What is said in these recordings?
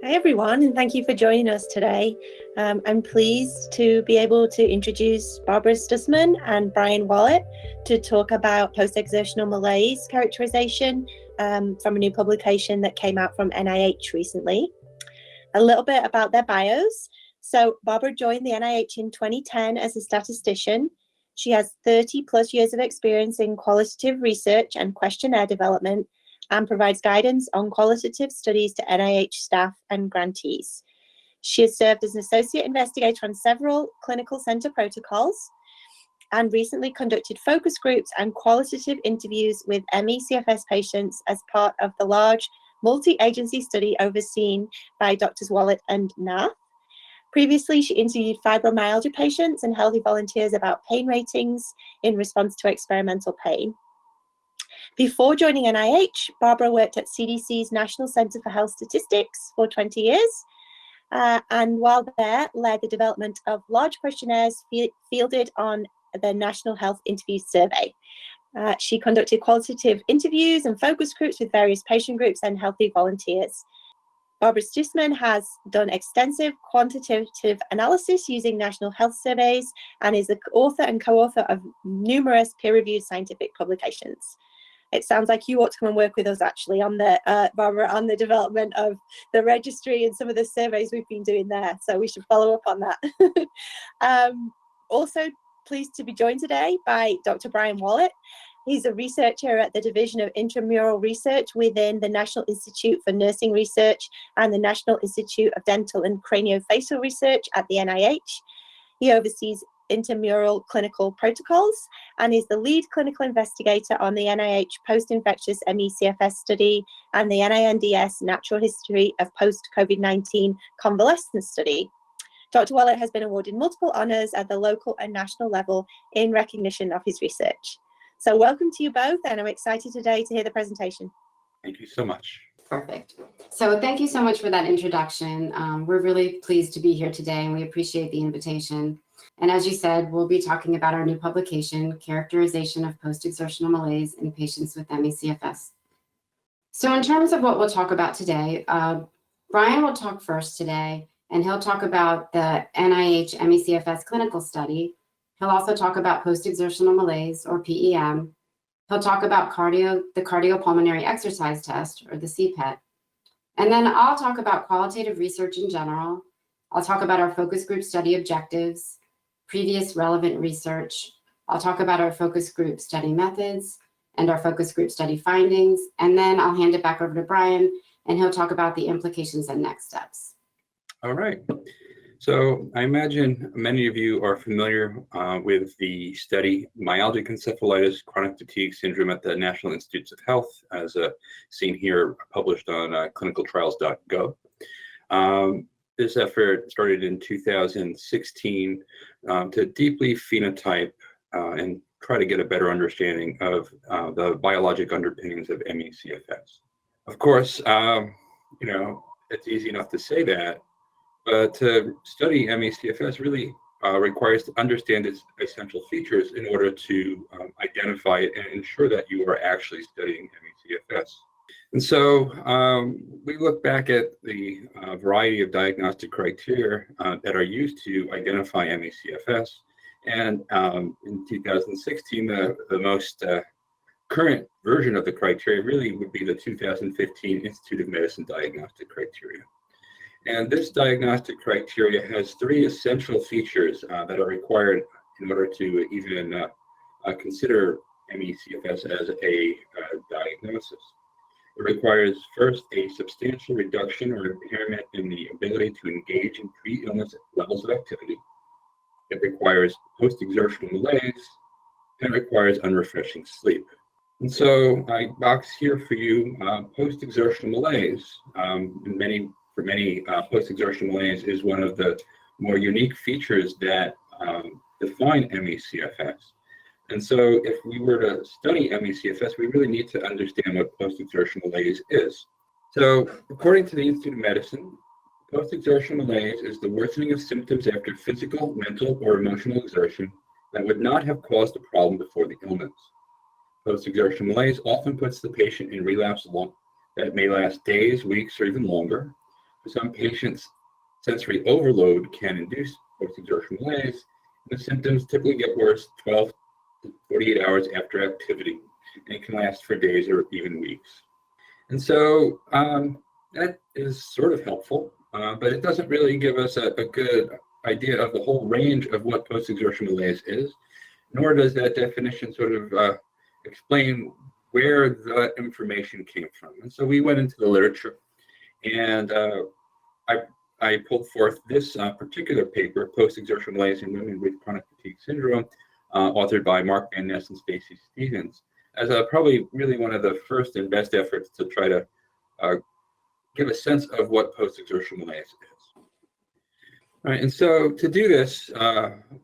Hi everyone, and thank you for joining us today. I'm pleased to be able to introduce Barbara Stussman and Brian Walitt to talk about post-exertional malaise characterization from a new publication that came out from NIH recently. A little bit about their bios. So Barbara joined the NIH in 2010 as a statistician. She has 30 plus years of experience in qualitative research and questionnaire development, and provides guidance on qualitative studies to NIH staff and grantees. She has served as an associate investigator on several clinical center protocols and recently conducted focus groups and qualitative interviews with ME/CFS patients as part of the large multi-agency study overseen by Drs. Walitt and Nath. Previously, she interviewed fibromyalgia patients and healthy volunteers about pain ratings in response to experimental pain. Before joining NIH, Barbara worked at CDC's National Center for Health Statistics for 20 years, and while there, led the development of large questionnaires fielded on the National Health Interview Survey. She conducted qualitative interviews and focus groups with various patient groups and healthy volunteers. Barbara Stussman has done extensive quantitative analysis using national health surveys and is the author and co-author of numerous peer-reviewed scientific publications. It sounds like you ought to come and work with us actually on the, Barbara, on the development of the registry and some of the surveys we've been doing there. So we should follow up on that. Also pleased to be joined today by Dr. Brian Walitt. He's a researcher at the Division of Intramural Research within the National Institute for Nursing Research and the National Institute of Dental and Craniofacial Research at the NIH. He oversees intramural clinical protocols and is the lead clinical investigator on the NIH post-infectious ME/CFS study and the NINDS Natural History of Post-COVID-19 Convalescence Study. Dr. Walitt has been awarded multiple honors at the local and national level in recognition of his research. So welcome to you both, and I'm excited today to hear the presentation. Thank you so much. Perfect. So thank you so much for that introduction. We're really pleased to be here today, and we appreciate the invitation. And as you said, we'll be talking about our new publication, Characterization of Post-exertional Malaise in Patients with ME/CFS. So in terms of what we'll talk about today, Brian will talk first today, and he'll talk about the NIH ME/CFS clinical study. He'll also talk about post-exertional malaise, or PEM. He'll talk about the cardiopulmonary exercise test, or the CPET. And then I'll talk about qualitative research in general. I'll talk about our focus group study objectives, previous relevant research. I'll talk about our focus group study methods and our focus group study findings. And then I'll hand it back over to Brian, and he'll talk about the implications and next steps. All right. So I imagine many of you are familiar with the study Myalgic Encephalomyelitis Chronic Fatigue Syndrome at the National Institutes of Health, as seen here, published on clinicaltrials.gov. This effort started in 2016 to deeply phenotype and try to get a better understanding of the biologic underpinnings of ME/CFS. Of course, it's easy enough to say that, but to study ME/CFS really requires to understand its essential features in order to identify it and ensure that you are actually studying ME/CFS. And so we look back at the variety of diagnostic criteria that are used to identify ME/CFS. And in 2016, the most current version of the criteria really would be the 2015 Institute of Medicine diagnostic criteria. And this diagnostic criteria has three essential features that are required in order to even consider ME/CFS as a diagnosis. It requires first a substantial reduction or impairment in the ability to engage in pre-illness levels of activity. It requires post-exertional malaise, and it requires unrefreshing sleep. And so I box here for you post-exertional malaise. For many, post-exertional malaise is one of the more unique features that define ME/CFS. And so if we were to study ME/CFS, we really need to understand what post-exertional malaise is. So according to the Institute of Medicine, post-exertional malaise is the worsening of symptoms after physical, mental, or emotional exertion that would not have caused the problem before the illness. Post-exertional malaise often puts the patient in relapse that may last days, weeks, or even longer. Some patients, sensory overload can induce post-exertional malaise. The symptoms typically get worse 12 to 48 hours after activity and can last for days or even weeks. And so that is sort of helpful, but it doesn't really give us a good idea of the whole range of what post-exertional malaise is, nor does that definition sort of explain where the information came from. And so we went into the literature, and I pulled forth this particular paper, Post-exertional Malaise in Women with Chronic Fatigue Syndrome, authored by Mark Van Ness and Stacy Stevens, as probably really one of the first and best efforts to try to give a sense of what post-exertional malaise is. All right, and so to do this,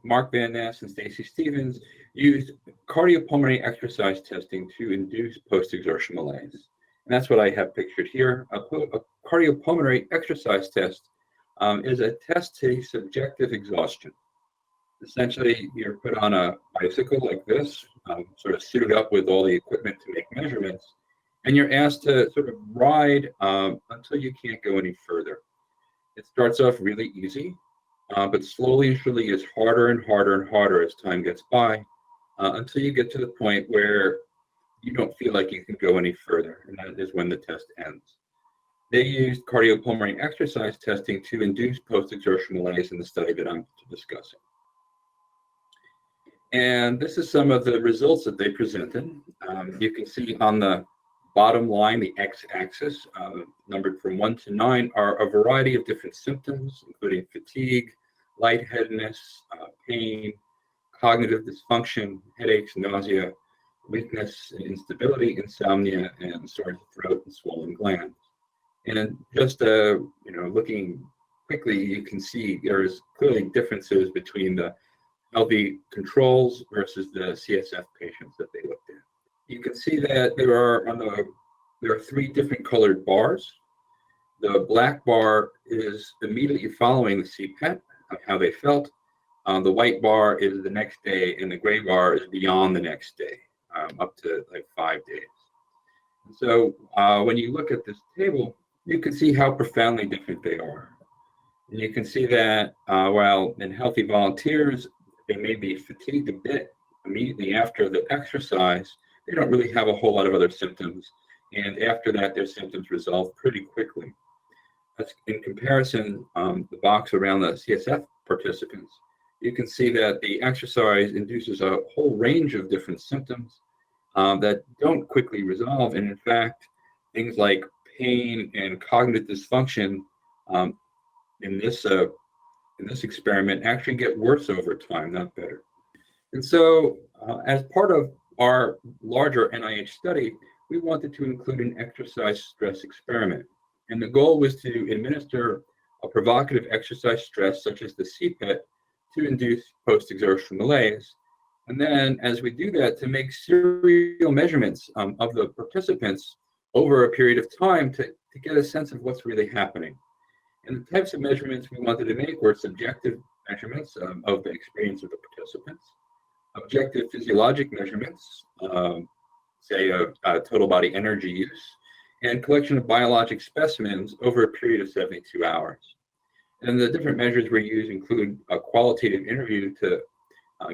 Mark Van Ness and Stacy Stevens used cardiopulmonary exercise testing to induce post-exertional malaise. And that's what I have pictured here. A cardiopulmonary exercise test is a test to subjective exhaustion. Essentially, you're put on a bicycle like this, sort of suited up with all the equipment to make measurements, and you're asked to sort of ride until you can't go any further. It starts off really easy, but slowly and surely gets harder and harder and harder as time gets by, until you get to the point where you don't feel like you can go any further, and that is when the test ends. They used cardiopulmonary exercise testing to induce post-exertional malaise in the study that I'm discussing. And this is some of the results that they presented. You can see on the bottom line, the x-axis, numbered from 1 to 9, are a variety of different symptoms, including fatigue, lightheadedness, pain, cognitive dysfunction, headaches, nausea, weakness, instability, insomnia, and sore throat and swollen glands. And just looking quickly, you can see there's clearly differences between the healthy controls versus the CSF patients that they looked at. You can see that there are 3 different colored bars. The black bar is immediately following the CPET, of how they felt. The white bar is the next day, and the gray bar is beyond the next day, up to like 5 days. And so when you look at this table, you can see how profoundly different they are. And you can see that while in healthy volunteers, they may be fatigued a bit immediately after the exercise, they don't really have a whole lot of other symptoms. And after that, their symptoms resolve pretty quickly. That's in comparison, the box around the CSF participants, you can see that the exercise induces a whole range of different symptoms that don't quickly resolve. And in fact, things like pain and cognitive dysfunction in this experiment actually get worse over time, not better. And so as part of our larger NIH study, we wanted to include an exercise stress experiment. And the goal was to administer a provocative exercise stress, such as the CPET, to induce post-exertional malaise. And then as we do that, to make serial measurements of the participants over a period of time to get a sense of what's really happening. And the types of measurements we wanted to make were subjective measurements of the experience of the participants, objective physiologic measurements, say total body energy use, and collection of biologic specimens over a period of 72 hours. And the different measures we use include a qualitative interview to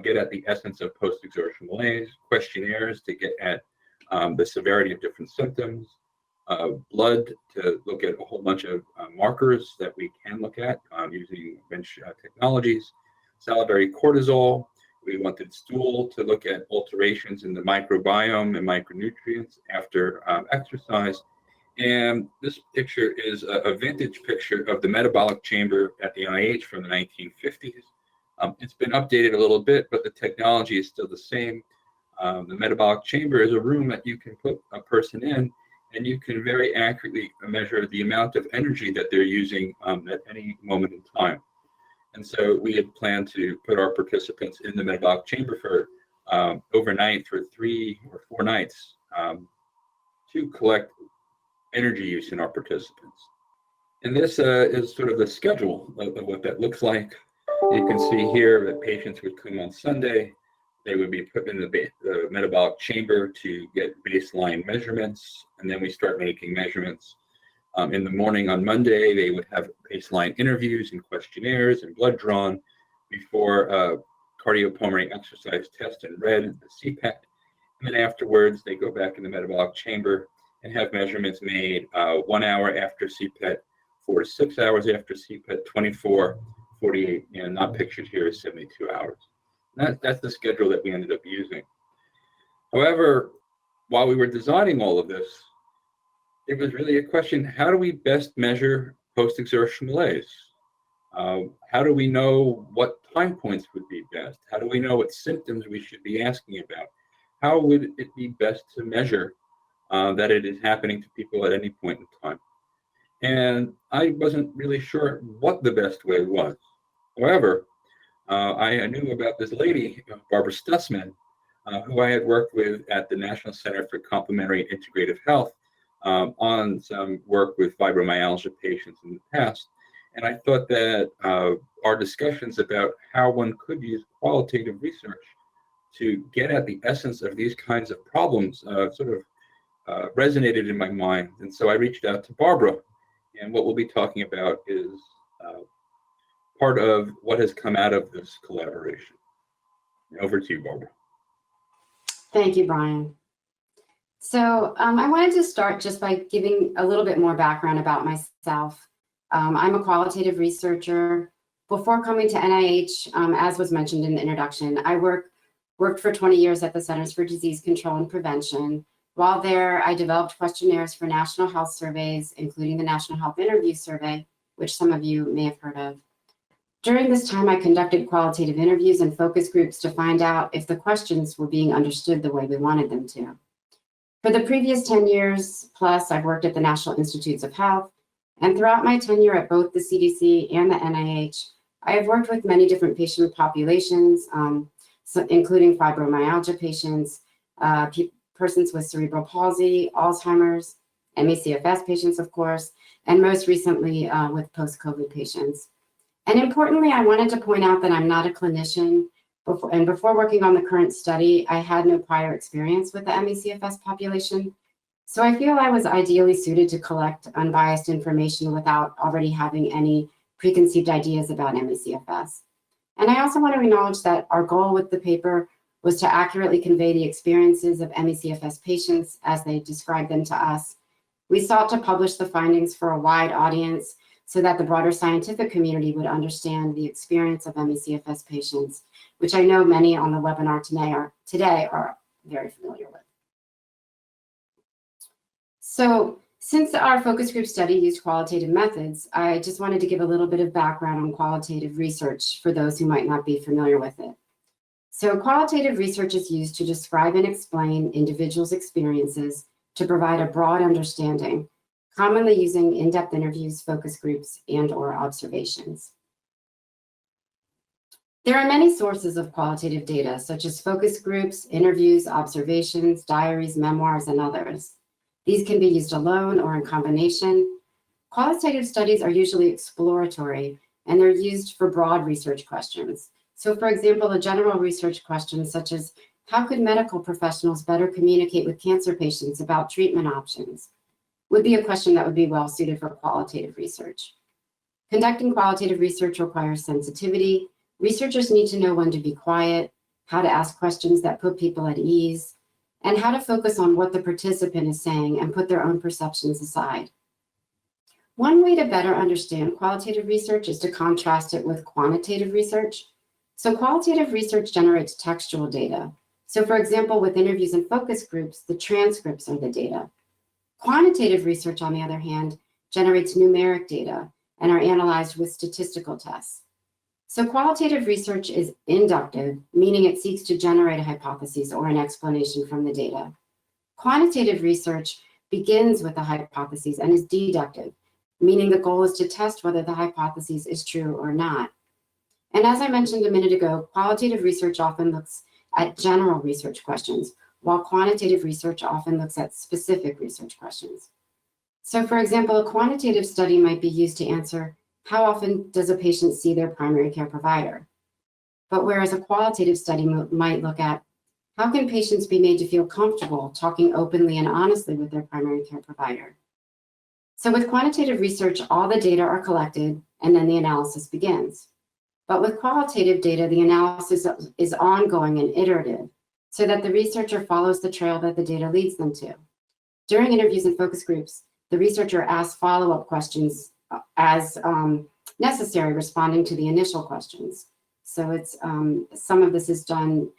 get at the essence of post-exertional malaise, questionnaires to get at the severity of different symptoms, blood to look at a whole bunch of markers that we can look at using bench technologies, salivary cortisol. We wanted stool to look at alterations in the microbiome and micronutrients after exercise. And this picture is a vintage picture of the metabolic chamber at the NIH from the 1950s. It's been updated a little bit, but the technology is still the same. The metabolic chamber is a room that you can put a person in, and you can very accurately measure the amount of energy that they're using at any moment in time. And so we had planned to put our participants in the metabolic chamber for overnight for 3 or 4 nights to collect energy use in our participants. And this is sort of the schedule of what that looks like. You can see here that patients would come on Sunday. They would be put in the metabolic chamber to get baseline measurements, and then we start making measurements In the morning on Monday, they would have baseline interviews and questionnaires and blood drawn before cardiopulmonary exercise test and read, the CPET. And then afterwards, they go back in the metabolic chamber and have measurements made 1 hour after CPET, 4 to 6 hours after CPET, 24, 48, and not pictured here is 72 hours. That's the schedule that we ended up using. However, while we were designing all of this, it was really a question, how do we best measure post-exertional malaise? How do we know what time points would be best? How do we know what symptoms we should be asking about? How would it be best to measure that it is happening to people at any point in time? And I wasn't really sure what the best way was. However, I knew about this lady, Barbara Stussman, who I had worked with at the National Center for Complementary and Integrative Health on some work with fibromyalgia patients in the past. And I thought that our discussions about how one could use qualitative research to get at the essence of these kinds of problems sort of resonated in my mind. And so I reached out to Barbara, and what we'll be talking about is part of what has come out of this collaboration. Over to you, Barbara. Thank you, Brian. So I wanted to start just by giving a little bit more background about myself. I'm a qualitative researcher. Before coming to NIH, as was mentioned in the introduction, I worked for 20 years at the Centers for Disease Control and Prevention. While there, I developed questionnaires for national health surveys, including the National Health Interview Survey, which some of you may have heard of. During this time, I conducted qualitative interviews and focus groups to find out if the questions were being understood the way we wanted them to. For the previous 10 years plus, I've worked at the National Institutes of Health, and throughout my tenure at both the CDC and the NIH, I have worked with many different patient populations, including fibromyalgia patients, persons with cerebral palsy, Alzheimer's, ME/CFS patients, of course, and most recently with post-COVID patients. And importantly, I wanted to point out that I'm not a clinician. Before working on the current study, I had no prior experience with the ME/CFS population. So I feel I was ideally suited to collect unbiased information without already having any preconceived ideas about ME/CFS. And I also want to acknowledge that our goal with the paper was to accurately convey the experiences of ME/CFS patients as they described them to us. We sought to publish the findings for a wide audience so that the broader scientific community would understand the experience of ME/CFS patients, which I know many on the webinar today are very familiar with. So since our focus group study used qualitative methods, I just wanted to give a little bit of background on qualitative research for those who might not be familiar with it. So qualitative research is used to describe and explain individuals' experiences to provide a broad understanding, commonly using in-depth interviews, focus groups, and/or observations. There are many sources of qualitative data, such as focus groups, interviews, observations, diaries, memoirs, and others. These can be used alone or in combination. Qualitative studies are usually exploratory, and they're used for broad research questions. So for example, a general research question such as, how could medical professionals better communicate with cancer patients about treatment options, would be a question that would be well suited for qualitative research. Conducting qualitative research requires sensitivity. Researchers need to know when to be quiet, how to ask questions that put people at ease, and how to focus on what the participant is saying and put their own perceptions aside. One way to better understand qualitative research is to contrast it with quantitative research. So qualitative research generates textual data. So for example, with interviews and focus groups, the transcripts are the data. Quantitative research, on the other hand, generates numeric data and are analyzed with statistical tests. So qualitative research is inductive, meaning it seeks to generate a hypothesis or an explanation from the data. Quantitative research begins with a hypothesis and is deductive, meaning the goal is to test whether the hypothesis is true or not. And as I mentioned a minute ago, qualitative research often looks at general research questions, while quantitative research often looks at specific research questions. So for example, a quantitative study might be used to answer, how often does a patient see their primary care provider? But whereas a qualitative study might look at, how can patients be made to feel comfortable talking openly and honestly with their primary care provider? So with quantitative research, all the data are collected and then the analysis begins. But with qualitative data, the analysis is ongoing and iterative so that the researcher follows the trail that the data leads them to. During interviews and focus groups, the researcher asks follow-up questions as necessary, responding to the initial questions. So it's some of this is done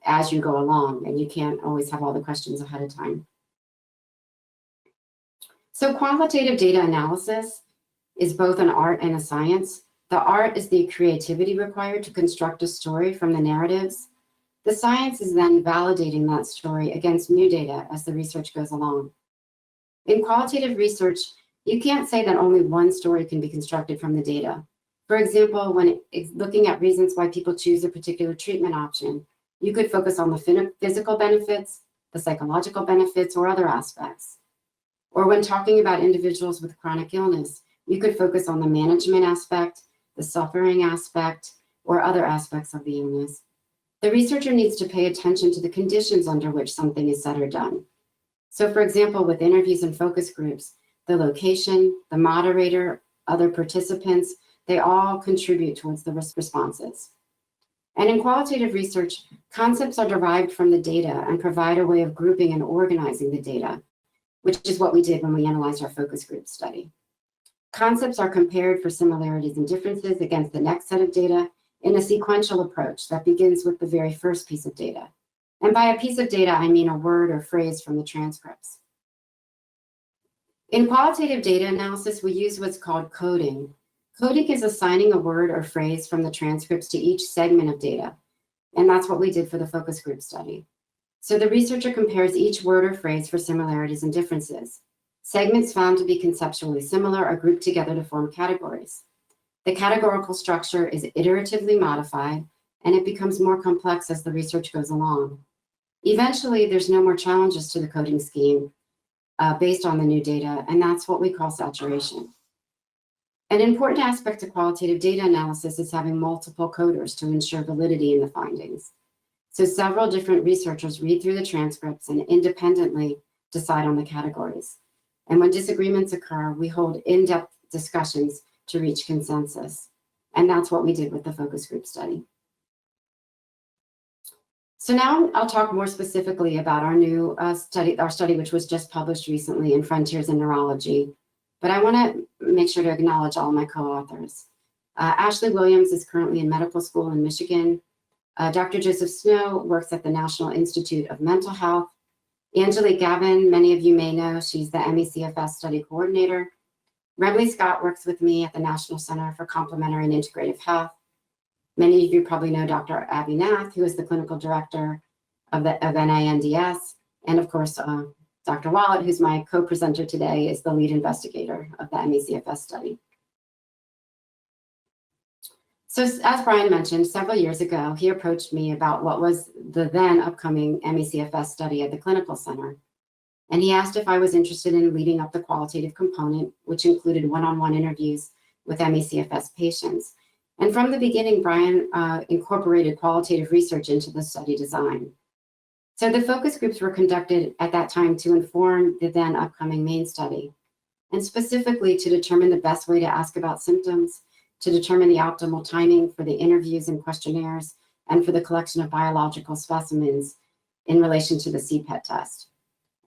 as you go along, and you can't always have all the questions ahead of time. So qualitative data analysis is both an art and a science. The art is the creativity required to construct a story from the narratives. The science is then validating that story against new data as the research goes along. In qualitative research, you can't say that only one story can be constructed from the data. For example, when looking at reasons why people choose a particular treatment option, you could focus on the physical benefits, the psychological benefits, or other aspects. Or when talking about individuals with chronic illness, you could focus on the management aspect, the suffering aspect, or other aspects of the illness. The researcher needs to pay attention to the conditions under which something is said or done. So for example, with interviews and focus groups, the location, the moderator, other participants, they all contribute towards the responses. And in qualitative research, concepts are derived from the data and provide a way of grouping and organizing the data, which is what we did when we analyzed our focus group study. Concepts are compared for similarities and differences against the next set of data in a sequential approach that begins with the very first piece of data. And by a piece of data, I mean a word or phrase from the transcripts. In qualitative data analysis, we use what's called coding. Coding is assigning a word or phrase from the transcripts to each segment of data. And that's what we did for the focus group study. So the researcher compares each word or phrase for similarities and differences. Segments found to be conceptually similar are grouped together to form categories. The categorical structure is iteratively modified, and it becomes more complex as the research goes along. Eventually, there's no more challenges to the coding scheme based on the new data, and that's what we call saturation. An important aspect of qualitative data analysis is having multiple coders to ensure validity in the findings. So several different researchers read through the transcripts and independently decide on the categories. And when disagreements occur, we hold in-depth discussions to reach consensus. And that's what we did with the focus group study. So now I'll talk more specifically about our new study, which was just published recently in Frontiers in Neurology. But I want to make sure to acknowledge all my co-authors. Ashley Williams is currently in medical school in Michigan. Dr. Joseph Snow works at the National Institute of Mental Health. Angelique Gavin, many of you may know, she's the ME/CFS study coordinator. Remley Scott works with me at the National Center for Complementary and Integrative Health. Many of you probably know Dr. Abby Nath, who is the clinical director of NINDS. And of course, Dr. Walitt, who's my co-presenter today, is the lead investigator of the ME/CFS study. So as Brian mentioned, several years ago, he approached me about what was the then upcoming ME/CFS study at the clinical center. And he asked if I was interested in leading up the qualitative component, which included one-on-one interviews with ME/CFS patients. And from the beginning, Brian incorporated qualitative research into the study design. So the focus groups were conducted at that time to inform the then upcoming main study, and specifically to determine the best way to ask about symptoms, to determine the optimal timing for the interviews and questionnaires, and for the collection of biological specimens in relation to the CPET test,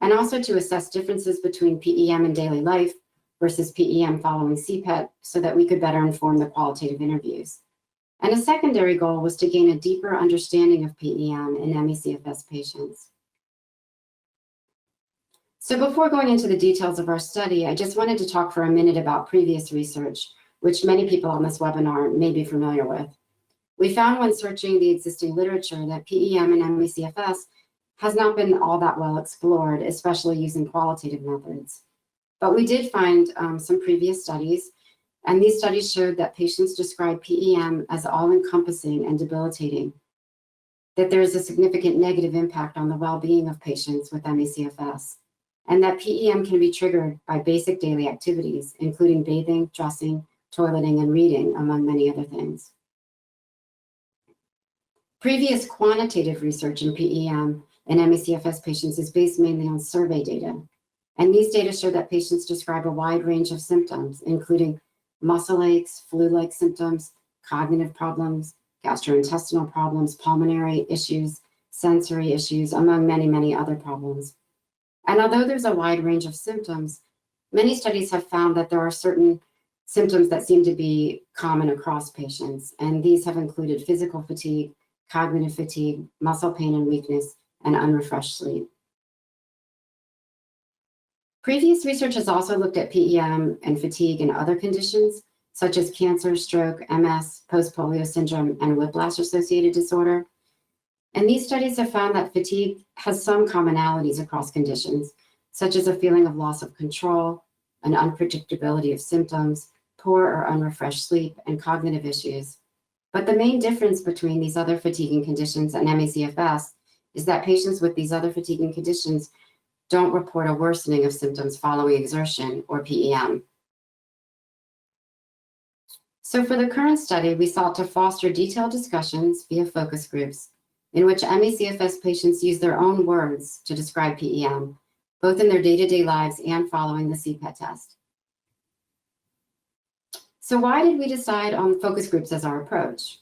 and also to assess differences between PEM in daily life versus PEM following CPET so that we could better inform the qualitative interviews. And a secondary goal was to gain a deeper understanding of PEM in ME/CFS patients. So before going into the details of our study, I just wanted to talk for a minute about previous research, which many people on this webinar may be familiar with. We found when searching the existing literature that PEM in ME/CFS has not been all that well explored, especially using qualitative methods. But we did find some previous studies, and these studies showed that patients describe PEM as all-encompassing and debilitating, that there is a significant negative impact on the well-being of patients with ME/CFS, and that PEM can be triggered by basic daily activities, including bathing, dressing, toileting, and reading, among many other things. Previous quantitative research in PEM in ME/CFS patients is based mainly on survey data. And these data show that patients describe a wide range of symptoms, including muscle aches, flu-like symptoms, cognitive problems, gastrointestinal problems, pulmonary issues, sensory issues, among many, many other problems. And although there's a wide range of symptoms, many studies have found that there are certain symptoms that seem to be common across patients, and these have included physical fatigue, cognitive fatigue, muscle pain and weakness, and unrefreshed sleep. Previous research has also looked at PEM and fatigue in other conditions, such as cancer, stroke, MS, post-polio syndrome, and whiplash-associated disorder. And these studies have found that fatigue has some commonalities across conditions, such as a feeling of loss of control, an unpredictability of symptoms, poor or unrefreshed sleep, and cognitive issues. But the main difference between these other fatiguing conditions and ME/CFS is that patients with these other fatiguing conditions don't report a worsening of symptoms following exertion, or PEM. So for the current study, we sought to foster detailed discussions via focus groups in which ME/CFS patients use their own words to describe PEM, both in their day-to-day lives and following the CPET test. So why did we decide on focus groups as our approach?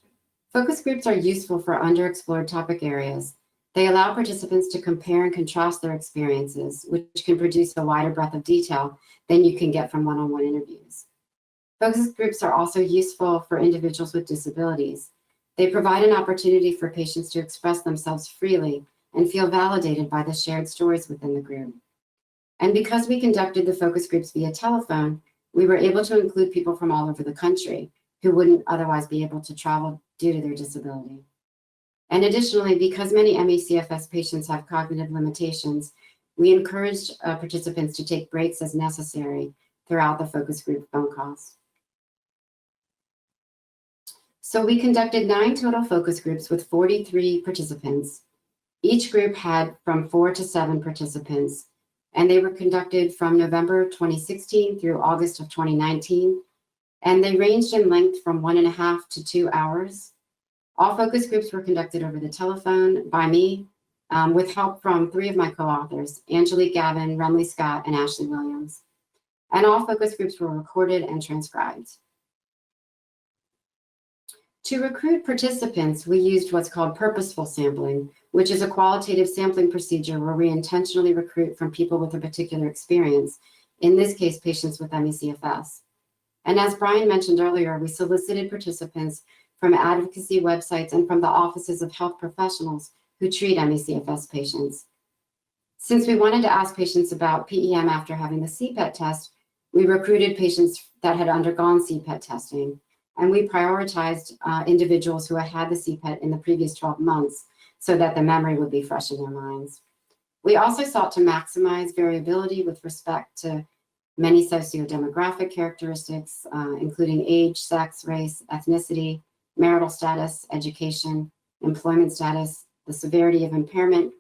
Focus groups are useful for underexplored topic areas. They allow participants to compare and contrast their experiences, which can produce a wider breadth of detail than you can get from one-on-one interviews. Focus groups are also useful for individuals with disabilities. They provide an opportunity for patients to express themselves freely and feel validated by the shared stories within the group. And because we conducted the focus groups via telephone, we were able to include people from all over the country who wouldn't otherwise be able to travel due to their disability. And additionally, because many ME/CFS patients have cognitive limitations, we encouraged participants to take breaks as necessary throughout the focus group phone calls. So we conducted 9 total focus groups with 43 participants. Each group had from 4 to 7 participants, and they were conducted from November 2016 through August of 2019, and they ranged in length from 1.5 to 2 hours. All focus groups were conducted over the telephone by me, with help from 3 of my co-authors, Angelique Gavin, Remley Scott, and Ashley Williams. And all focus groups were recorded and transcribed. To recruit participants, we used what's called purposeful sampling, which is a qualitative sampling procedure where we intentionally recruit from people with a particular experience, in this case, patients with ME/CFS. And as Brian mentioned earlier, we solicited participants from advocacy websites and from the offices of health professionals who treat ME/CFS patients. Since we wanted to ask patients about PEM after having the CPET test, we recruited patients that had undergone CPET testing, and we prioritized individuals who had had the CPET in the previous 12 months so that the memory would be fresh in their minds. We also sought to maximize variability with respect to many sociodemographic characteristics, including age, sex, race, ethnicity, marital status, education, employment status, the severity of impairment,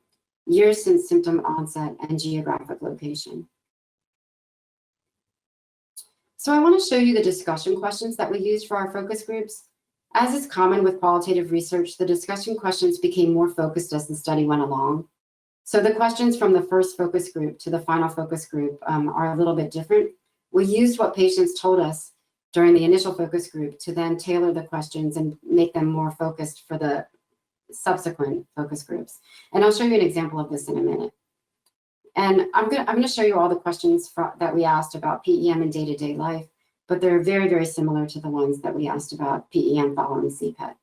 years since symptom onset, and geographic location. So I want to show you the discussion questions that we used for our focus groups. As is common with qualitative research, the discussion questions became more focused as the study went along. So the questions from the first focus group to the final focus group are a little bit different. We used what patients told us during the initial focus group to then tailor the questions and make them more focused for the subsequent focus groups. And I'll show you an example of this in a minute. And I'm gonna show you all the questions that we asked about PEM in day-to-day life, but they're very, very similar to the ones that we asked about PEM following CPET.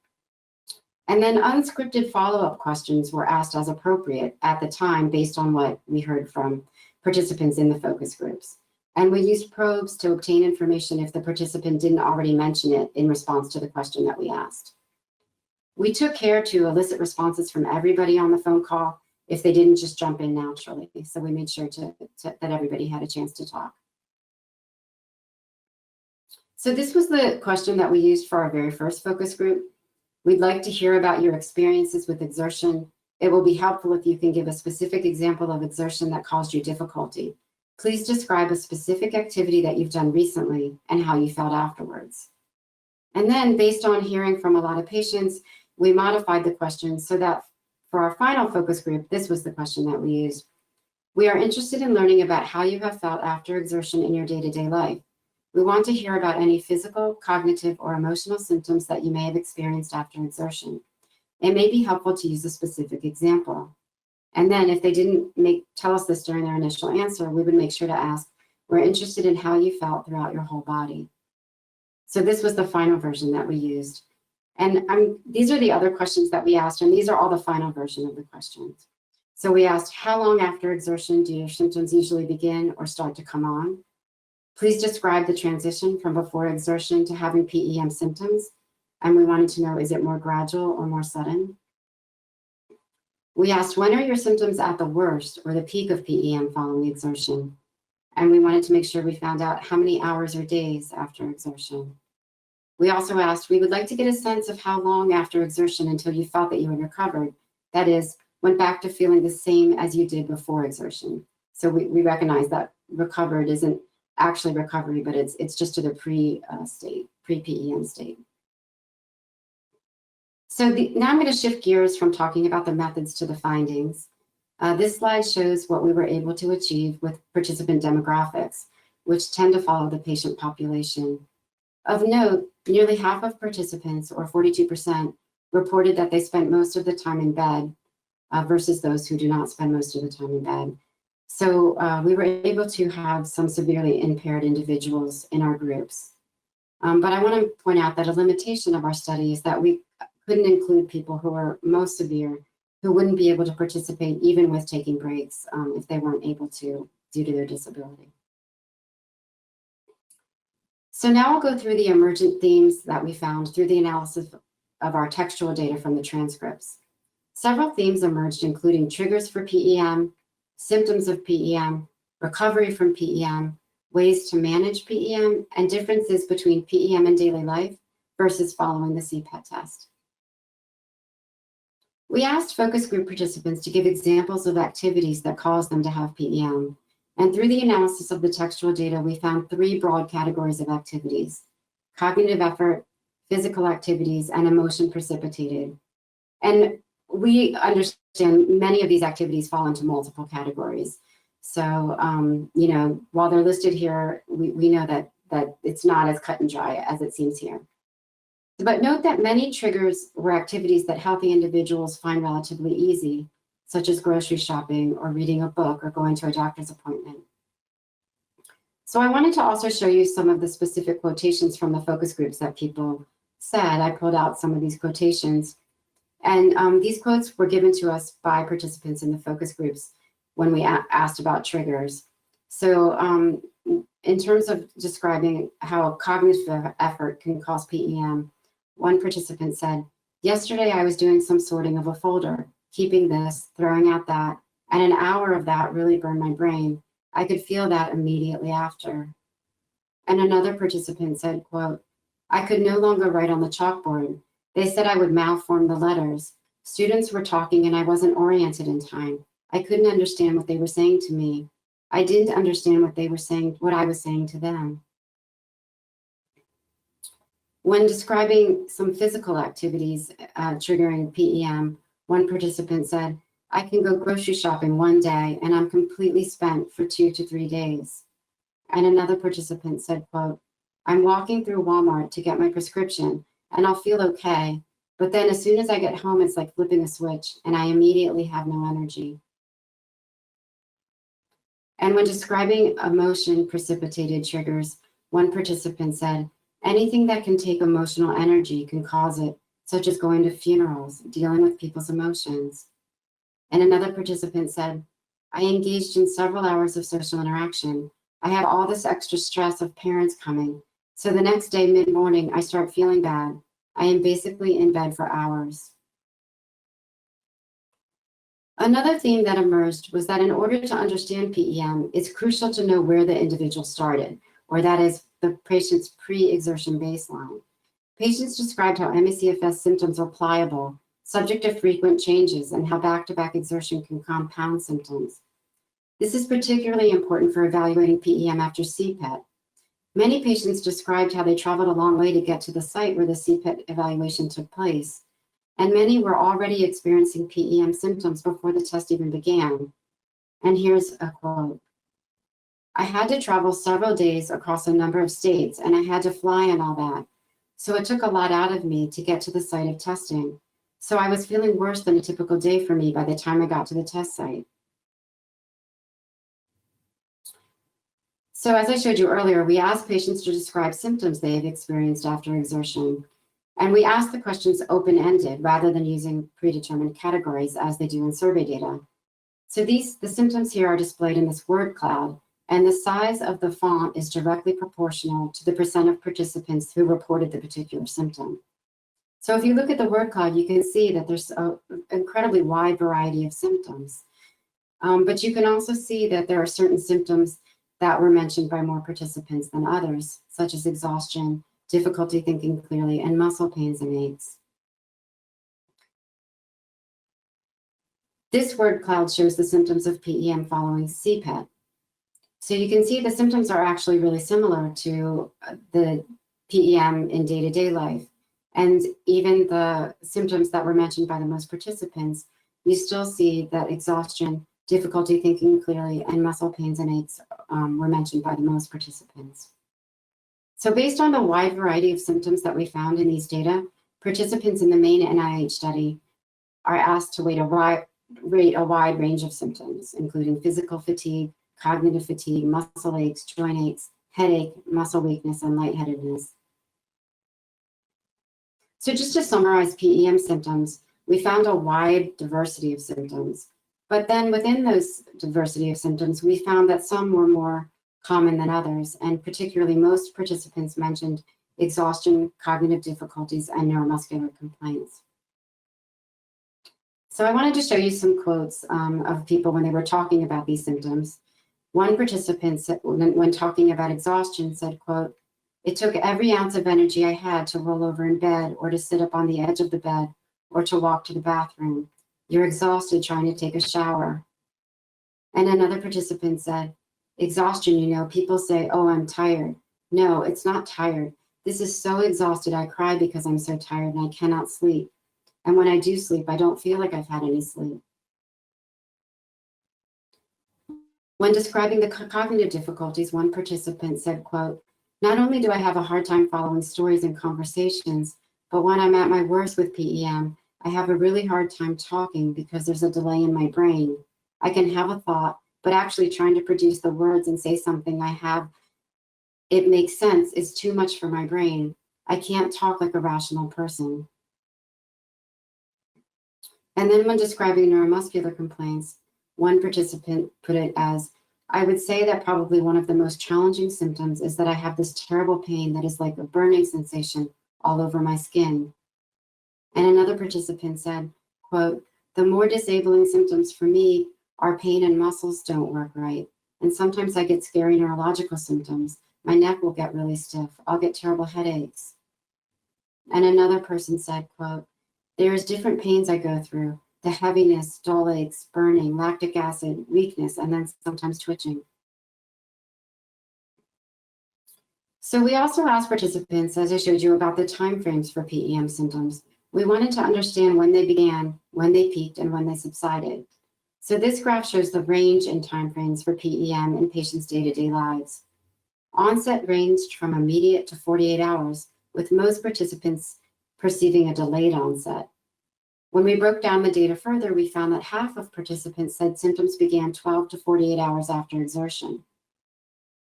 And then unscripted follow-up questions were asked as appropriate at the time based on what we heard from participants in the focus groups. And we used probes to obtain information if the participant didn't already mention it in response to the question that we asked. We took care to elicit responses from everybody on the phone call if they didn't just jump in naturally. So we made sure that everybody had a chance to talk. So this was the question that we used for our very first focus group. We'd like to hear about your experiences with exertion. It will be helpful if you can give a specific example of exertion that caused you difficulty. Please describe a specific activity that you've done recently and how you felt afterwards. And then based on hearing from a lot of patients, we modified the questions so that for our final focus group, this was the question that we used. We are interested in learning about how you have felt after exertion in your day-to-day life. We want to hear about any physical, cognitive, or emotional symptoms that you may have experienced after exertion. It may be helpful to use a specific example. And then if they didn't tell us this during their initial answer, we would make sure to ask, we're interested in how you felt throughout your whole body. So this was the final version that we used. And these are the other questions that we asked, and these are all the final version of the questions. So we asked, how long after exertion do your symptoms usually begin or start to come on? Please describe the transition from before exertion to having PEM symptoms. And we wanted to know, is it more gradual or more sudden? We asked, when are your symptoms at the worst or the peak of PEM following exertion? And we wanted to make sure we found out how many hours or days after exertion. We also asked, we would like to get a sense of how long after exertion until you felt that you had recovered. That is, went back to feeling the same as you did before exertion. So we recognize that recovered isn't actually recovery, but it's just to the pre-PEM state. So now I'm going to shift gears from talking about the methods to the findings. This slide shows what we were able to achieve with participant demographics, which tend to follow the patient population. Of note, nearly half of participants, or 42%, reported that they spent most of the time in bed versus those who do not spend most of the time in bed. So we were able to have some severely impaired individuals in our groups. But I want to point out that a limitation of our study is that we couldn't include people who are most severe, who wouldn't be able to participate even with taking breaks if they weren't able to due to their disability. So now I'll go through the emergent themes that we found through the analysis of our textual data from the transcripts. Several themes emerged, including triggers for PEM, symptoms of PEM, recovery from PEM, ways to manage PEM, and differences between PEM in daily life versus following the CPET test. We asked focus group participants to give examples of activities that caused them to have PEM. And through the analysis of the textual data, we found 3 broad categories of activities: cognitive effort, physical activities, and emotion precipitated. And we understand many of these activities fall into multiple categories. So, you know, while they're listed here, we know that it's not as cut and dry as it seems here. But note that many triggers were activities that healthy individuals find relatively easy, such as grocery shopping or reading a book or going to a doctor's appointment. So I wanted to also show you some of the specific quotations from the focus groups that people said. I pulled out some of these quotations. And these quotes were given to us by participants in the focus groups when we asked about triggers. So in terms of describing how cognitive effort can cause PEM, one participant said, "Yesterday I was doing some sorting of a folder, keeping this, throwing out that, and an hour of that really burned my brain. I could feel that immediately after." And another participant said, quote, "I could no longer write on the chalkboard. They said I would malform the letters. Students were talking and I wasn't oriented in time. I couldn't understand what they were saying to me. I didn't understand what I was saying to them." When describing some physical activities triggering PEM, one participant said, "I can go grocery shopping one day and I'm completely spent for 2 to 3 days." And another participant said, quote, "I'm walking through Walmart to get my prescription and I'll feel okay, but then as soon as I get home, it's like flipping a switch and I immediately have no energy." And when describing emotion precipitated triggers, one participant said, "Anything that can take emotional energy can cause it, such as going to funerals, dealing with people's emotions." And another participant said, "I engaged in several hours of social interaction. I had all this extra stress of parents coming. So the next day, mid-morning, I start feeling bad. I am basically in bed for hours." Another theme that emerged was that in order to understand PEM, it's crucial to know where the individual started, or that is the patient's pre-exertion baseline. Patients described how ME/CFS symptoms are pliable, subject to frequent changes, and how back-to-back exertion can compound symptoms. This is particularly important for evaluating PEM after CPET. Many patients described how they traveled a long way to get to the site where the CPET evaluation took place, and many were already experiencing PEM symptoms before the test even began. And here's a quote. I had to travel several days across a number of states, and I had to fly and all that. So it took a lot out of me to get to the site of testing. So I was feeling worse than a typical day for me by the time I got to the test site. So as I showed you earlier, we asked patients to describe symptoms they have experienced after exertion. And we asked the questions open-ended rather than using predetermined categories as they do in survey data. So the symptoms here are displayed in this word cloud, and the size of the font is directly proportional to the % of participants who reported the particular symptom. So if you look at the word cloud, you can see that there's an incredibly wide variety of symptoms. But you can also see that there are certain symptoms that were mentioned by more participants than others, such as exhaustion, difficulty thinking clearly, and muscle pains and aches. This word cloud shows the symptoms of PEM following CPET. So you can see the symptoms are actually really similar to the PEM in day-to-day life. And even the symptoms that were mentioned by the most participants, you still see that exhaustion, difficulty thinking clearly, and muscle pains and aches were mentioned by the most participants. So based on the wide variety of symptoms that we found in these data, participants in the main NIH study are asked to rate a wide range of symptoms, including physical fatigue, cognitive fatigue, muscle aches, joint aches, headache, muscle weakness, and lightheadedness. So just to summarize PEM symptoms, we found a wide diversity of symptoms. But then within those diversity of symptoms, we found that some were more common than others, and particularly most participants mentioned exhaustion, cognitive difficulties, and neuromuscular complaints. So I wanted to show you some quotes of people when they were talking about these symptoms. One participant said, when talking about exhaustion, said, quote, "It took every ounce of energy I had to roll over in bed or to sit up on the edge of the bed or to walk to the bathroom. You're exhausted trying to take a shower." And another participant said, "Exhaustion, you know, people say, oh, I'm tired. No, it's not tired. This is so exhausted, I cry because I'm so tired and I cannot sleep. And when I do sleep, I don't feel like I've had any sleep." When describing the cognitive difficulties, one participant said, quote, "Not only do I have a hard time following stories and conversations, but when I'm at my worst with PEM, I have a really hard time talking because there's a delay in my brain. I can have a thought, but actually trying to produce the words and say something it makes sense is too much for my brain. I can't talk like a rational person." And then when describing neuromuscular complaints, one participant put it as, "I would say that probably one of the most challenging symptoms is that I have this terrible pain that is like a burning sensation all over my skin." And another participant said, quote, "The more disabling symptoms for me are pain and muscles don't work right. And sometimes I get scary neurological symptoms. My neck will get really stiff. I'll get terrible headaches." And another person said, quote, "There's different pains I go through, the heaviness, dull aches, burning, lactic acid, weakness, and then sometimes twitching." So we also asked participants, as I showed you, about the timeframes for PEM symptoms. We wanted to understand when they began, when they peaked, and when they subsided. So this graph shows the range in timeframes for PEM in patients' day-to-day lives. Onset ranged from immediate to 48 hours, with most participants perceiving a delayed onset. When we broke down the data further, we found that half of participants said symptoms began 12 to 48 hours after exertion.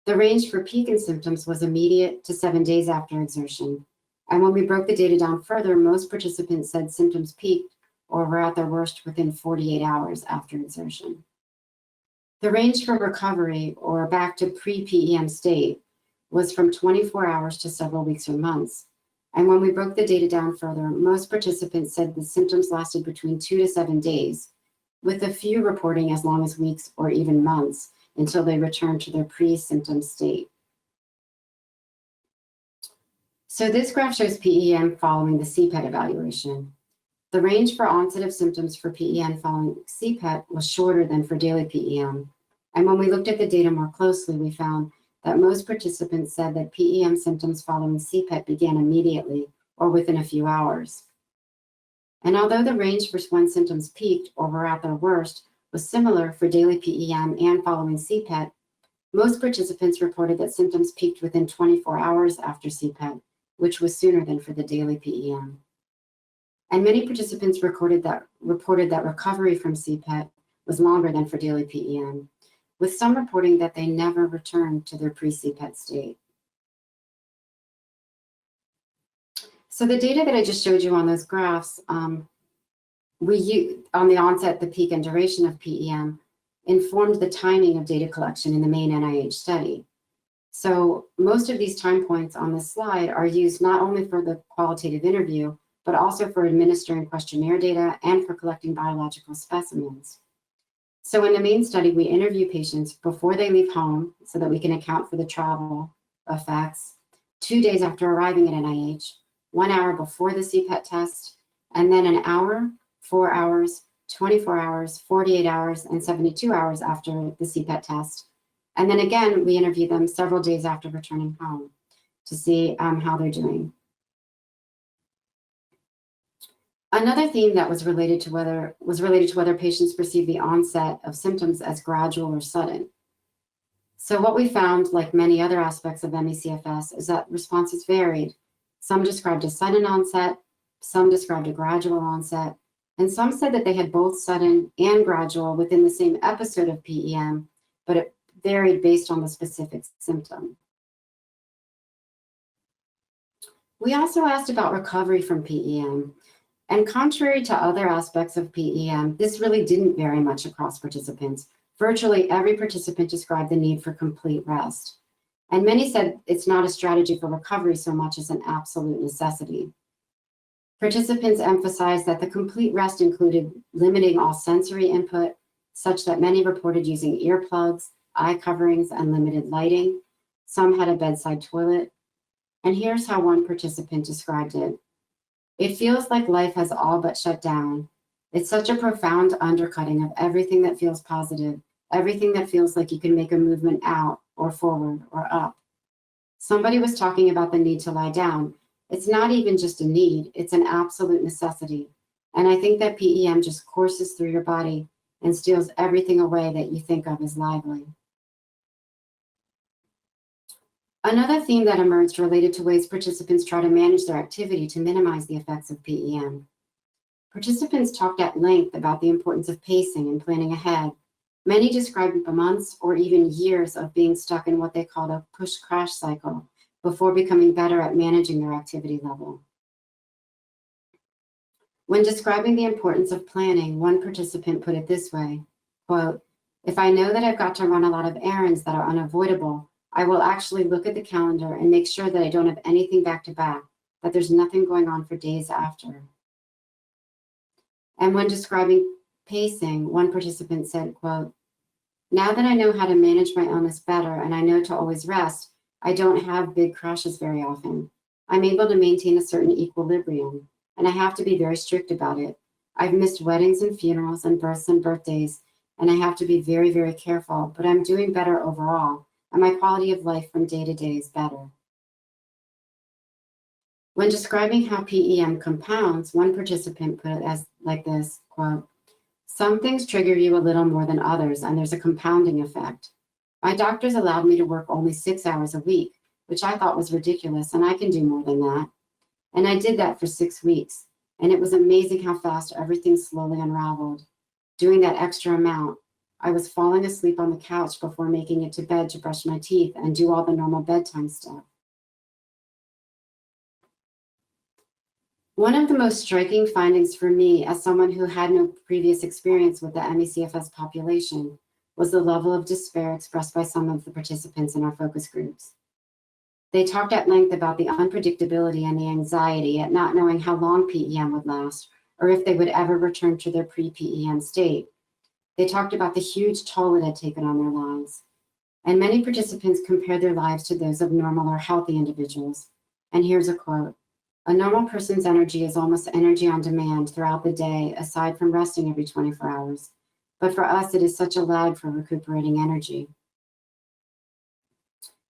The range for peak in symptoms was immediate to 7 days after exertion. And when we broke the data down further, most participants said symptoms peaked or were at their worst within 48 hours after exertion. The range for recovery, or back to pre-PEM state, was from 24 hours to several weeks or months. And when we broke the data down further, most participants said the symptoms lasted between 2 to 7 days, with a few reporting as long as weeks or even months until they returned to their pre-symptom state. So this graph shows PEM following the CPET evaluation. The range for onset of symptoms for PEM following CPET was shorter than for daily PEM. And when we looked at the data more closely, we found that most participants said that PEM symptoms following CPET began immediately or within a few hours. And although the range for when symptoms peaked or were at their worst was similar for daily PEM and following CPET, most participants reported that symptoms peaked within 24 hours after CPET, which was sooner than for the daily PEM. And many participants reported that recovery from CPET was longer than for daily PEM, with some reporting that they never returned to their pre-CPET state. So the data that I just showed you on those graphs, we use, on the onset, the peak, and duration of PEM, informed the timing of data collection in the main NIH study. So most of these time points on this slide are used not only for the qualitative interview, but also for administering questionnaire data and for collecting biological specimens. So in the main study, we interview patients before they leave home so that we can account for the travel effects, 2 days after arriving at NIH, 1 hour before the CPET test, and then an hour, 4 hours, 24 hours, 48 hours, and 72 hours after the CPET test. And then again, we interview them several days after returning home to see how they're doing. Another theme that was related to whether patients perceive the onset of symptoms as gradual or sudden. So what we found, like many other aspects of ME/CFS, is that responses varied. Some described a sudden onset, some described a gradual onset, and some said that they had both sudden and gradual within the same episode of PEM, but it varied based on the specific symptom. We also asked about recovery from PEM. And contrary to other aspects of PEM, this really didn't vary much across participants. Virtually every participant described the need for complete rest. And many said it's not a strategy for recovery so much as an absolute necessity. Participants emphasized that the complete rest included limiting all sensory input, such that many reported using earplugs, eye coverings, and limited lighting. Some had a bedside toilet. And here's how one participant described it. It feels like life has all but shut down. It's such a profound undercutting of everything that feels positive, everything that feels like you can make a movement out or forward or up. Somebody was talking about the need to lie down. It's not even just a need, it's an absolute necessity. And I think that PEM just courses through your body and steals everything away that you think of as lively. Another theme that emerged related to ways participants try to manage their activity to minimize the effects of PEM. Participants talked at length about the importance of pacing and planning ahead. Many described months or even years of being stuck in what they called a push-crash cycle before becoming better at managing their activity level. When describing the importance of planning, one participant put it this way, quote, "If I know that I've got to run a lot of errands that are unavoidable, I will actually look at the calendar and make sure that I don't have anything back to back, that there's nothing going on for days after." And when describing pacing, one participant said, quote, "Now that I know how to manage my illness better and I know to always rest, I don't have big crashes very often. I'm able to maintain a certain equilibrium, and I have to be very strict about it. I've missed weddings and funerals and births and birthdays, and I have to be very, very careful, but I'm doing better overall, and my quality of life from day to day is better." When describing how PEM compounds, one participant put it as like this, quote, "Some things trigger you a little more than others, and there's a compounding effect. My doctors allowed me to work only 6 hours a week, which I thought was ridiculous, and I can do more than that. And I did that for 6 weeks, and it was amazing how fast everything slowly unraveled. Doing that extra amount, I was falling asleep on the couch before making it to bed to brush my teeth and do all the normal bedtime stuff." One of the most striking findings for me as someone who had no previous experience with the ME/CFS population was the level of despair expressed by some of the participants in our focus groups. They talked at length about the unpredictability and the anxiety at not knowing how long PEM would last or if they would ever return to their pre-PEM state. They talked about the huge toll it had taken on their lives. And many participants compared their lives to those of normal or healthy individuals. And here's a quote, "A normal person's energy is almost energy on demand throughout the day, aside from resting every 24 hours. But for us, it is such a lag for recuperating energy."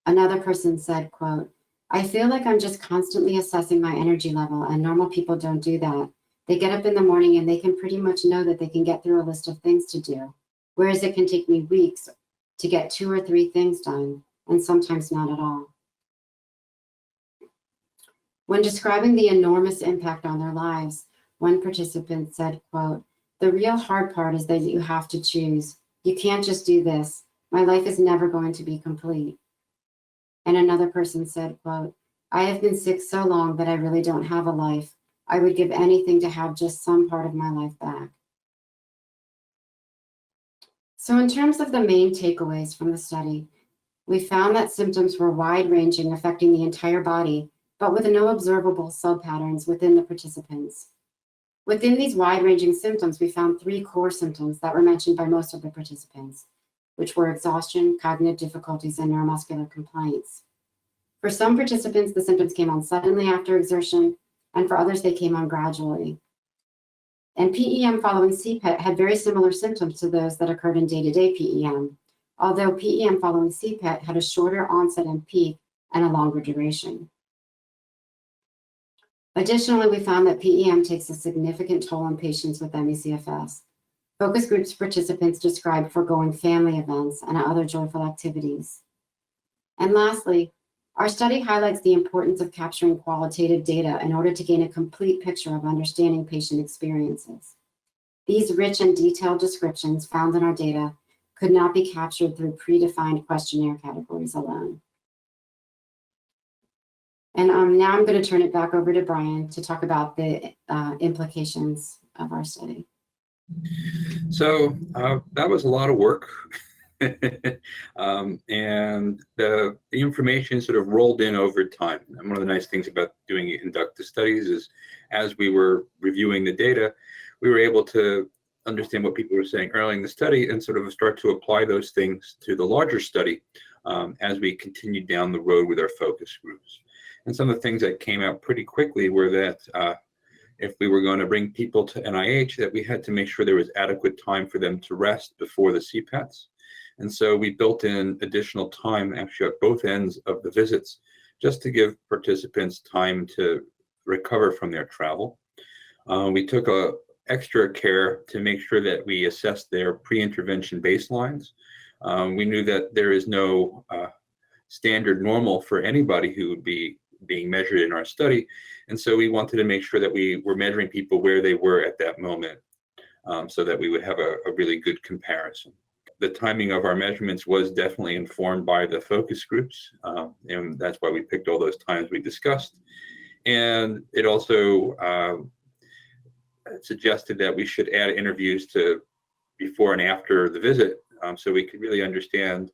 Another person said, quote, "I feel like I'm just constantly assessing my energy level, and normal people don't do that. They get up in the morning and they can pretty much know that they can get through a list of things to do. whereas it can take me weeks to get 2 or 3 things done, and sometimes not at all. When describing the enormous impact on their lives, one participant said, quote, "The real hard part is that you have to choose. You can't just do this. My life is never going to be complete." And another person said, quote, "I have been sick so long that I really don't have a life. I would give anything to have just some part of my life back." So in terms of the main takeaways from the study, we found that symptoms were wide-ranging, affecting the entire body, but with no observable subpatterns within the participants. Within these wide-ranging symptoms, we found 3 core symptoms that were mentioned by most of the participants, which were exhaustion, cognitive difficulties, and neuromuscular complaints. For some participants, the symptoms came on suddenly after exertion, and for others, they came on gradually. And PEM following CPET had very similar symptoms to those that occurred in day-to-day PEM, although PEM following CPET had a shorter onset and peak and a longer duration. Additionally, we found that PEM takes a significant toll on patients with ME/CFS. Focus groups participants described foregoing family events and other joyful activities. And lastly, our study highlights the importance of capturing qualitative data in order to gain a complete picture of understanding patient experiences. These rich and detailed descriptions found in our data could not be captured through predefined questionnaire categories alone. And now I'm going to turn it back over to Brian to talk about the implications of our study. So that was a lot of work. And the information sort of rolled in over time. And one of the nice things about doing inductive studies is as we were reviewing the data, we were able to understand what people were saying early in the study and sort of start to apply those things to the larger study as we continued down the road with our focus groups. And some of the things that came out pretty quickly were that if we were going to bring people to NIH, that we had to make sure there was adequate time for them to rest before the CPETs. And so we built in additional time actually at both ends of the visits, just to give participants time to recover from their travel. We took extra care to make sure that we assessed their pre-intervention baselines. We knew that there is no standard normal for anybody who would be being measured in our study. And so we wanted to make sure that we were measuring people where they were at that moment so that we would have a really good comparison. The timing of our measurements was definitely informed by the focus groups, and that's why we picked all those times we discussed. And it also suggested that we should add interviews to before and after the visit so we could really understand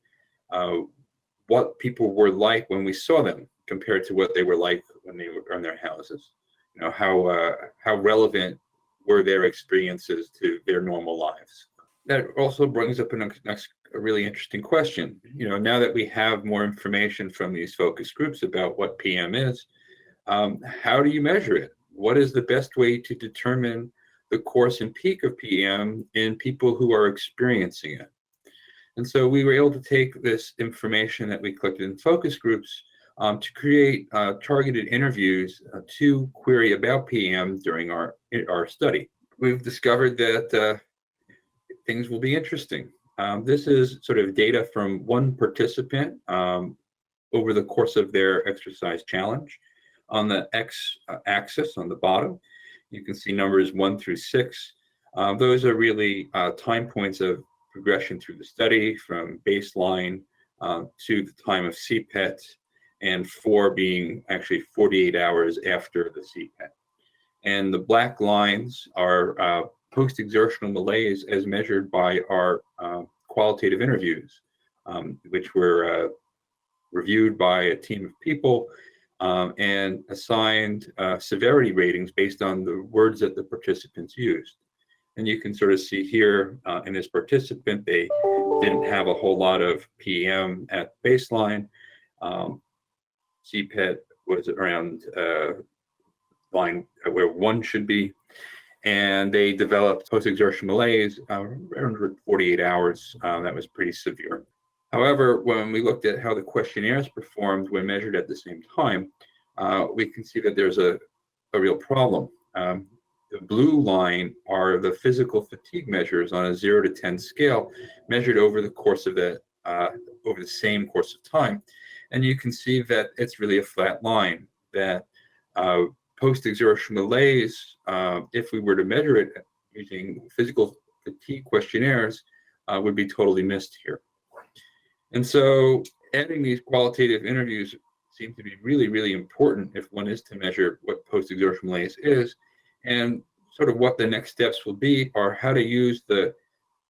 what people were like when we saw them compared to what they were like when they were in their houses. You know, how relevant were their experiences to their normal lives. That also brings up a really interesting question. You know, now that we have more information from these focus groups about what PM is, how do you measure it? What is the best way to determine the course and peak of PM in people who are experiencing it? And so we were able to take this information that we collected in focus groups to create targeted interviews to query about PM during our study. We've discovered that things will be interesting. This is sort of data from one participant over the course of their exercise challenge. On the x-axis on the bottom, you can see numbers 1 through 6. Those are really time points of progression through the study from baseline to the time of CPET, and 4 being actually 48 hours after the CPET. And the black lines are post-exertional malaise as measured by our qualitative interviews, which were reviewed by a team of people and assigned severity ratings based on the words that the participants used. And you can sort of see here in this participant, they didn't have a whole lot of PM at baseline. CPET was around line where 1 should be. And they developed post-exertional malaise around 48 hours. That was pretty severe. However, when we looked at how the questionnaires performed when measured at the same time, we can see that there's a real problem. the blue line are the physical fatigue measures on a 0 to 10 scale, measured over the course of over the same course of time. And you can see that it's really a flat line, that post-exertional malaise, if we were to measure it using physical fatigue questionnaires, would be totally missed here. And so adding these qualitative interviews seem to be really, really important if one is to measure what post-exertional malaise is, and sort of what the next steps will be are how to use the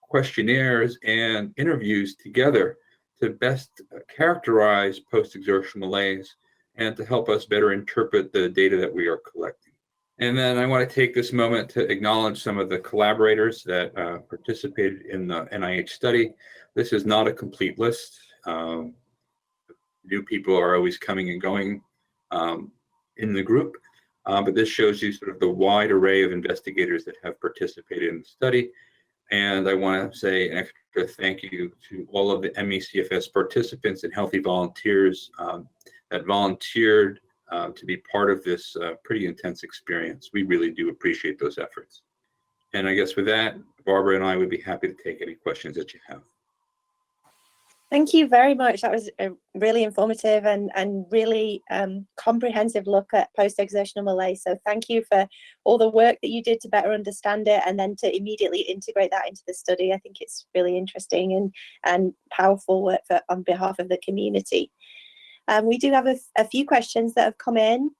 questionnaires and interviews together to best characterize post-exertional malaise and to help us better interpret the data that we are collecting. And then I want to take this moment to acknowledge some of the collaborators that participated in the NIH study. This is not a complete list. New people are always coming and going in the group, but this shows you sort of the wide array of investigators that have participated in the study. And I want to say an extra thank you to all of the ME/CFS participants and healthy volunteers that volunteered to be part of this pretty intense experience. We really do appreciate those efforts. And I guess with that, Barbara and I would be happy to take any questions that you have. Thank you very much. That was a really informative and really comprehensive look at post-exertional malaise. So thank you for all the work that you did to better understand it and then to immediately integrate that into the study. I think it's really interesting and powerful work on behalf of the community. We do have a few questions that have come in.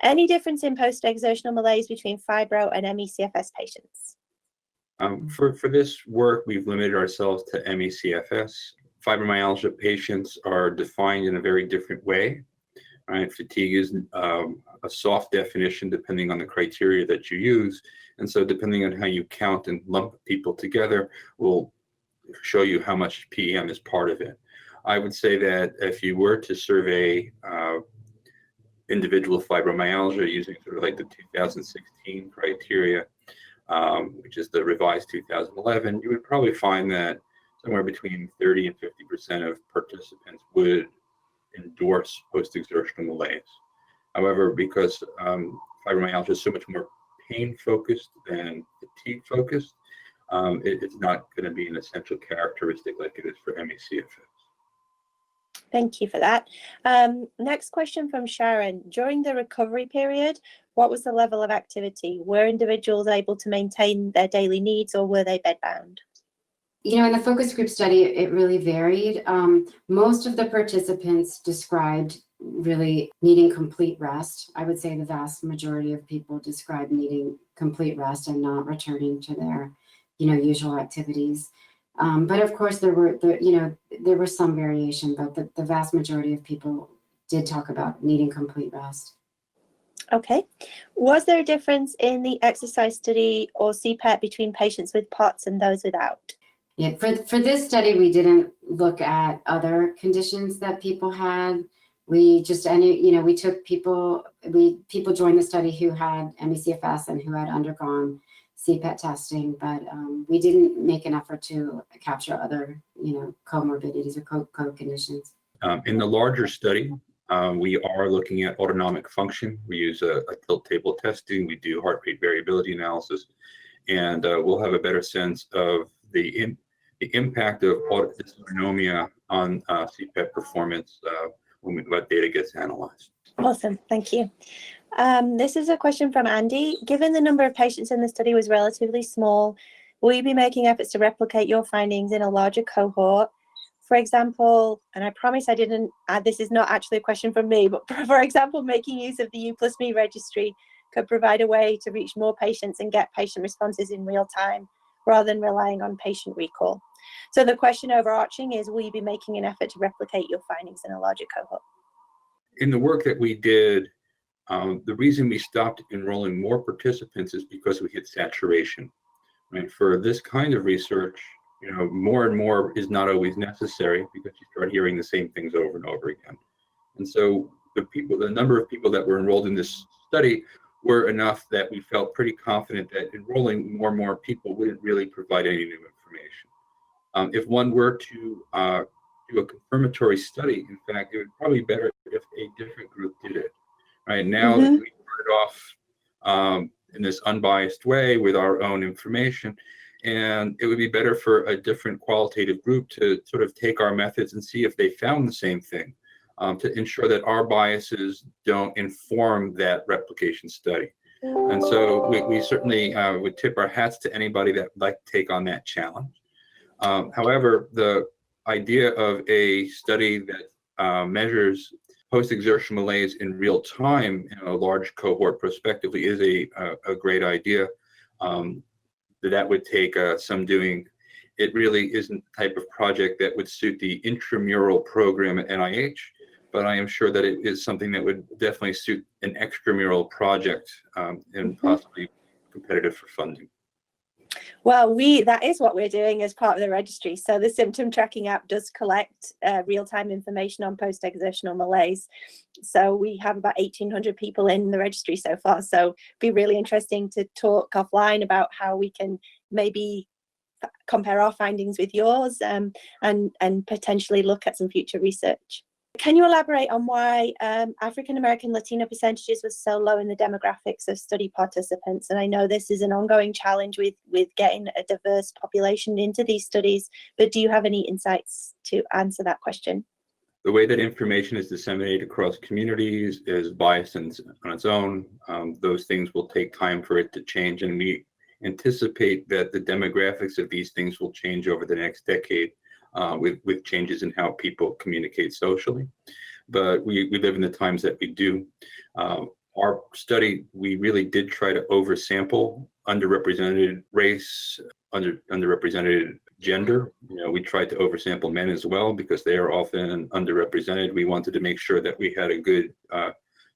Any difference in post-exertional malaise between fibro and ME/CFS patients? For this work, we've limited ourselves to ME/CFS. Fibromyalgia patients are defined in a very different way. Right? Fatigue is a soft definition depending on the criteria that you use. And so depending on how you count and lump people together will show you how much PEM is part of it. I would say that if you were to survey individual fibromyalgia using sort of like the 2016 criteria, which is the revised 2011, you would probably find that somewhere between 30 and 50% of participants would endorse post-exertional malaise. However, because fibromyalgia is so much more pain-focused than fatigue-focused, it's not going to be an essential characteristic like it is for ME/CFS. Thank you for that. Next question from Sharon. During the recovery period, what was the level of activity? Were individuals able to maintain their daily needs or were they bedbound? You know, in the focus group study, it really varied. Most of the participants described really needing complete rest. I would say the vast majority of people described needing complete rest and not returning to their, usual activities. But of course, there was some variation, but the vast majority of people did talk about needing complete rest. Okay. Was there a difference in the exercise study or CPET between patients with POTS and those without? Yeah, for this study, we didn't look at other conditions that people had. We just, we took people joined the study who had ME/CFS and who had undergone CPET testing, but we didn't make an effort to capture other, comorbidities or co-conditions. In the larger study, we are looking at autonomic function. We use a tilt table testing. We do heart rate variability analysis, and we'll have a better sense of the impact of dysautonomia on CPET performance when that data gets analyzed. Awesome, thank you. This is a question from Andy. Given the number of patients in the study was relatively small, will you be making efforts to replicate your findings in a larger cohort? For example, and I promise I didn't add, this is not actually a question from me, but for example, making use of the U+Me registry could provide a way to reach more patients and get patient responses in real time, rather than relying on patient recall. So the question overarching is, will you be making an effort to replicate your findings in a larger cohort? In the work that we did, the reason we stopped enrolling more participants is because we hit saturation. Right? For this kind of research, more and more is not always necessary because you start hearing the same things over and over again. And so the number of people that were enrolled in this study were enough that we felt pretty confident that enrolling more and more people wouldn't really provide any new information. If one were to do a confirmatory study, in fact, it would probably be better if a different group did it. Right now, we started off in this unbiased way with our own information. And it would be better for a different qualitative group to sort of take our methods and see if they found the same thing, to ensure that our biases don't inform that replication study. And so we certainly would tip our hats to anybody that would like to take on that challenge. However, the idea of a study that measures post-exertional malaise in real time in a large cohort prospectively is a great idea. That would take some doing. It really isn't the type of project that would suit the Intramural program at NIH, but I am sure that it is something that would definitely suit an extramural project and possibly competitive for funding. Well, that is what we're doing as part of the registry. So the symptom tracking app does collect real-time information on post-exertional malaise. So we have about 1,800 people in the registry so far. So it'd be really interesting to talk offline about how we can maybe compare our findings with yours and potentially look at some future research. Can you elaborate on why African-American Latino percentages were so low in the demographics of study participants? And I know this is an ongoing challenge with getting a diverse population into these studies, but do you have any insights to answer that question? The way that information is disseminated across communities is biased on its own. Those things will take time for it to change, and we anticipate that the demographics of these things will change over the next decade. With changes in how people communicate socially. But we live in the times that we do. Our study, we really did try to oversample underrepresented race, underrepresented gender. We tried to oversample men as well because they are often underrepresented. We wanted to make sure that we had a good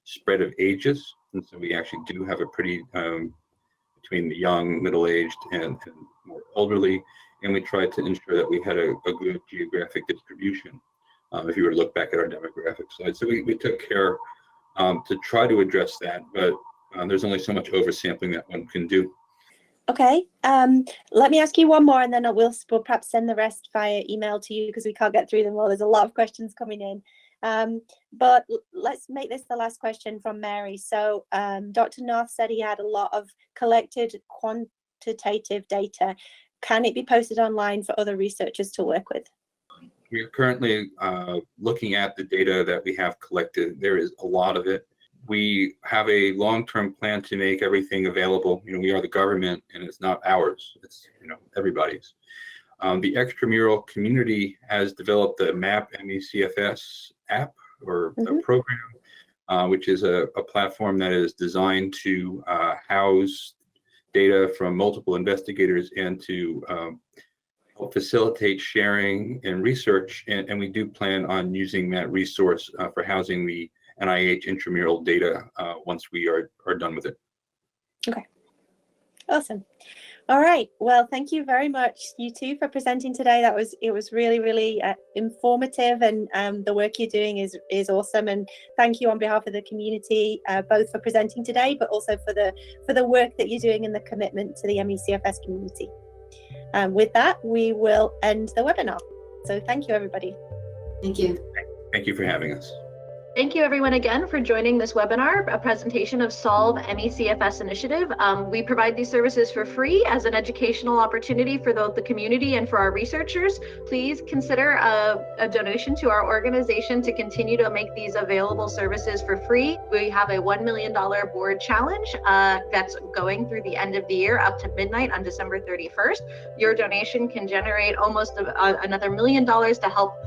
spread of ages. And so we actually do have a pretty, between the young, middle-aged, and more elderly. And we tried to ensure that we had a good geographic distribution, if you were to look back at our demographic slide. So we took care to try to address that, but there's only so much oversampling that one can do. Okay, let me ask you one more, and then we'll perhaps send the rest via email to you because we can't get through them all. There's a lot of questions coming in. But let's make this the last question from Mary. So Dr. North said he had a lot of collected quantitative data. Can it be posted online for other researchers to work with? We're currently looking at the data that we have collected. There is a lot of it. We have a long-term plan to make everything available. We are the government, and it's not ours. It's everybody's. The extramural community has developed the MAP-ME-CFS app or a program, which is a platform that is designed to house data from multiple investigators and to help facilitate sharing and research. And we do plan on using that resource for housing the NIH intramural data once we are done with it. Okay, awesome. All right, well, thank you very much, you two, for presenting today. It was really, really informative, and the work you're doing is awesome. And thank you on behalf of the community, both for presenting today, but also for the work that you're doing and the commitment to the ME/CFS community. With that, we will end the webinar. So thank you, everybody. Thank you. Thank you for having us. Thank you everyone again for joining this webinar, a presentation of Solve ME/CFS initiative. We provide these services for free as an educational opportunity for both the community and for our researchers. Please consider a donation to our organization to continue to make these available services for free. We have a $1 million board challenge that's going through the end of the year up to midnight on December 31st. Your donation can generate almost another $1 million to help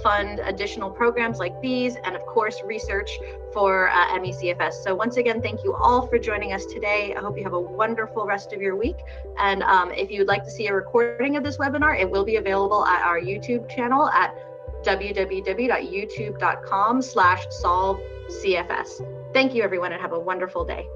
fund additional programs like these, and of course research for ME/CFS. So once again, thank you all for joining us today. I hope you have a wonderful rest of your week. And if you'd like to see a recording of this webinar, it will be available at our YouTube channel at www.youtube.com/solvecfs. Thank you everyone, and have a wonderful day.